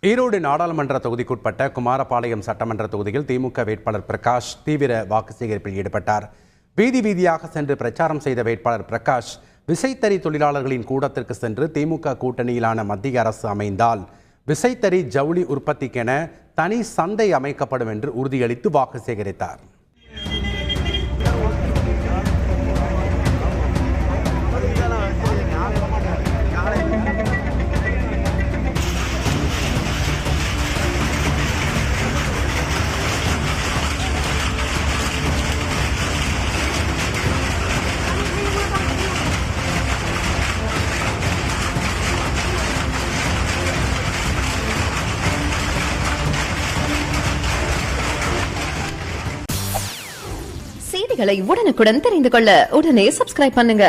ஈரோடு நாடாளுமன்ற தொகுதிக்குட்பட்ட குமாரபாளையம் சட்டமன்ற தொகுதியில் திமுக வேட்பாளர் பிரகாஷ் தீவிர வாக்கு சேகரிப்பில் ஈடுபட்டார். வீதி வீதியாக சென்று பிரச்சாரம் செய்த வேட்பாளர் பிரகாஷ் விசைத்தறி தொழிலாளர்களின் கூட்டத்திற்கு சென்று திமுக கூட்டணியிலான மத்திய அரசு அமைந்தால் விசைத்தறி ஜவுளி உற்பத்திக்கென தனி சந்தை அமைக்கப்படும் என்று உறுதியளித்து வாக்கு சேகரித்தார். செய்திகளை உடனுக்குடன் தெரிந்து கொள்ள உடனே சப்ஸ்கிரைப் பண்ணுங்க.